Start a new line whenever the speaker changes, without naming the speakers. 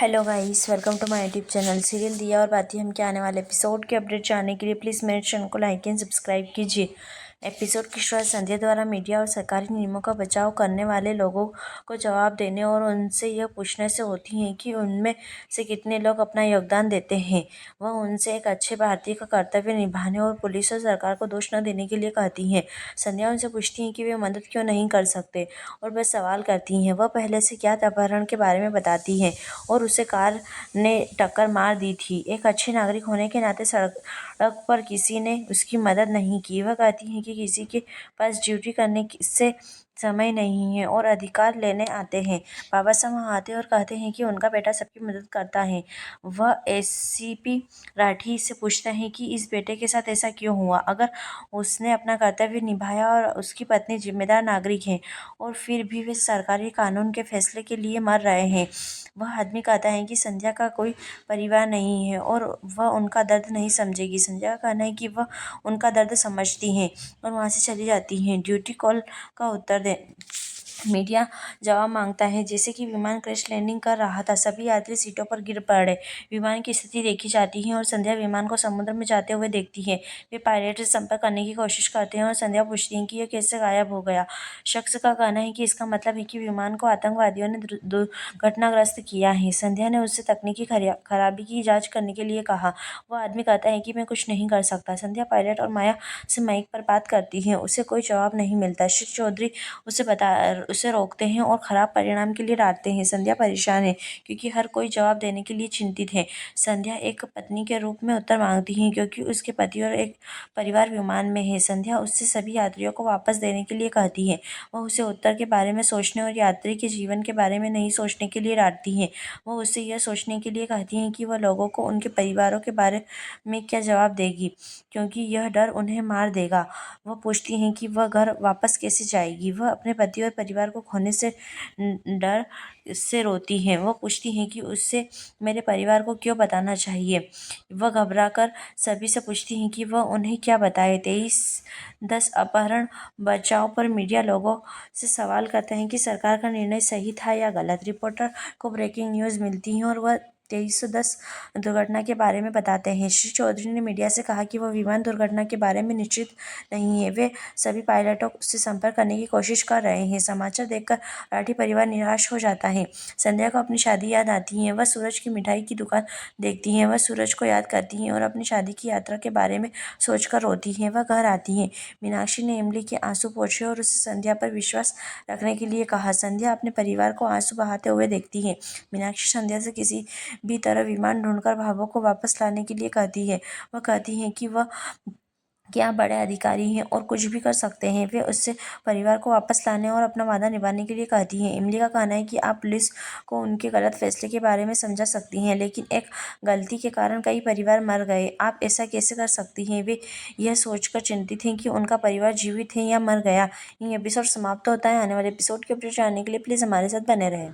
Hello guys, welcome to my YouTube channel serial Diya Aur बाती हम के आने वाले एपिसोड के अपडेट जानने के लिए प्लीज़ मेरे चैनल को लाइक एंड सब्सक्राइब कीजिए। एपिसोड की शुरुआत संध्या द्वारा मीडिया और सरकारी नियमों का बचाव करने वाले लोगों को जवाब देने और उनसे यह पूछने से होती है कि उनमें से कितने लोग अपना योगदान देते हैं। वह उनसे एक अच्छे भारतीय का कर्तव्य निभाने और पुलिस और सरकार को दोष न देने के लिए कहती हैं। संध्या उनसे पूछती है कि वे मदद क्यों नहीं कर सकते और बस सवाल करती हैं। वह पहले से ज्ञात अपहरण के बारे में बताती है और उसे कार ने टक्कर मार दी थी। एक अच्छे नागरिक होने के नाते सड़क पर किसी ने उसकी मदद नहीं की। वह कहती है कि किसी के पास ड्यूटी करने से समय नहीं है और अधिकार लेने आते हैं। बाबा साहब वहाँ आते और कहते हैं कि उनका बेटा सबकी मदद करता है। वह एसीपी राठी से पूछता है कि इस बेटे के साथ ऐसा क्यों हुआ, अगर उसने अपना कर्तव्य निभाया और उसकी पत्नी जिम्मेदार नागरिक है और फिर भी वे सरकारी कानून के फैसले के लिए मर रहे हैं। वह आदमी कहता है कि संध्या का कोई परिवार नहीं है और वह उनका दर्द नहीं समझेगी। संध्या का कहना है कि वह उनका दर्द समझती हैं और वहाँ से चली जाती हैं। ड्यूटी कॉल का उत्तर दे मीडिया जवाब मांगता है जैसे कि विमान क्रैश लैंडिंग कर रहा था। सभी यात्री सीटों पर गिर पड़े। विमान की स्थिति देखी जाती है और संध्या विमान को समुद्र में जाते हुए देखती है। वे पायलट से संपर्क करने की कोशिश करते हैं और संध्या पूछती है कि यह कैसे गायब हो गया। शख्स का कहना है कि इसका मतलब है कि विमान को आतंकवादियों ने दुर्घटनाग्रस्त किया है। संध्या ने उससे तकनीकी खराबी की जाँच करने के लिए कहा। वह आदमी कहता है कि मैं कुछ नहीं कर सकता। संध्या पायलट और माया से माइक पर बात करती है। उसे कोई जवाब नहीं मिलता। श्री चौधरी उसे रोकते हैं और खराब परिणाम के लिए डांटते हैं। संध्या परेशान है क्योंकि हर कोई जवाब देने के लिए चिंतित है। संध्या एक पत्नी के रूप में उत्तर मांगती है क्योंकि उसके पति और एक परिवार विमान में है। संध्या उससे सभी यात्रियों को वापस देने के लिए कहती है। वह उसे उत्तर के बारे में सोचने और यात्री के जीवन के बारे में नहीं सोचने के लिए डांटती है। वह उससे यह सोचने के लिए कहती है कि वह लोगों को उनके परिवारों के बारे में क्या जवाब देगी, क्योंकि यह डर उन्हें मार देगा। वह पूछती है कि वह घर वापस कैसे जाएगी। वह अपने पति और परिवार को खोने से डर से रोती है। वह पूछती है कि उससे मेरे परिवार को क्यों बताना चाहिए। वह घबराकर सभी से पूछती है कि वह उन्हें क्या बताए। 23/10 अपहरण बचाव पर मीडिया लोगों से सवाल करते हैं कि सरकार का निर्णय सही था या गलत। रिपोर्टर को ब्रेकिंग न्यूज़ मिलती है और वह 23/10 दुर्घटना के बारे में बताते हैं। श्री चौधरी ने मीडिया से कहा कि वह विमान दुर्घटना के बारे में निश्चित नहीं है। वे सभी पायलटों से संपर्क करने की कोशिश कर रहे हैं। समाचार देखकर राठी परिवार निराश हो जाता है। संध्या को अपनी शादी याद आती है। वह सूरज की मिठाई की दुकान देखती है। वह सूरज को याद करती है और अपनी शादी की यात्रा के बारे में सोचकर रोती है। वह घर आती है। मीनाक्षी ने इमली के आंसू पोंछे और उसे संध्या पर विश्वास रखने के लिए कहा। संध्या अपने परिवार को आंसू बहाते हुए देखती है। मीनाक्षी संध्या से किसी भी तरह विमान ढूंढकर भावों को वापस लाने के लिए कहती है। वह कहती है कि वह क्या बड़े अधिकारी हैं और कुछ भी कर सकते हैं। वे उससे परिवार को वापस लाने और अपना वादा निभाने के लिए कहती हैं। इमली का कहना है कि आप पुलिस को उनके गलत फैसले के बारे में समझा सकती हैं, लेकिन एक गलती के कारण कई परिवार मर गए। आप ऐसा कैसे कर सकती हैं। वे यह सोचकर चिंतित हैं कि उनका परिवार जीवित है या मर गया। ये एपिसोड समाप्त होता है। आने वाले एपिसोड के अपडेट जानने के लिए प्लीज़ हमारे साथ बने रहें।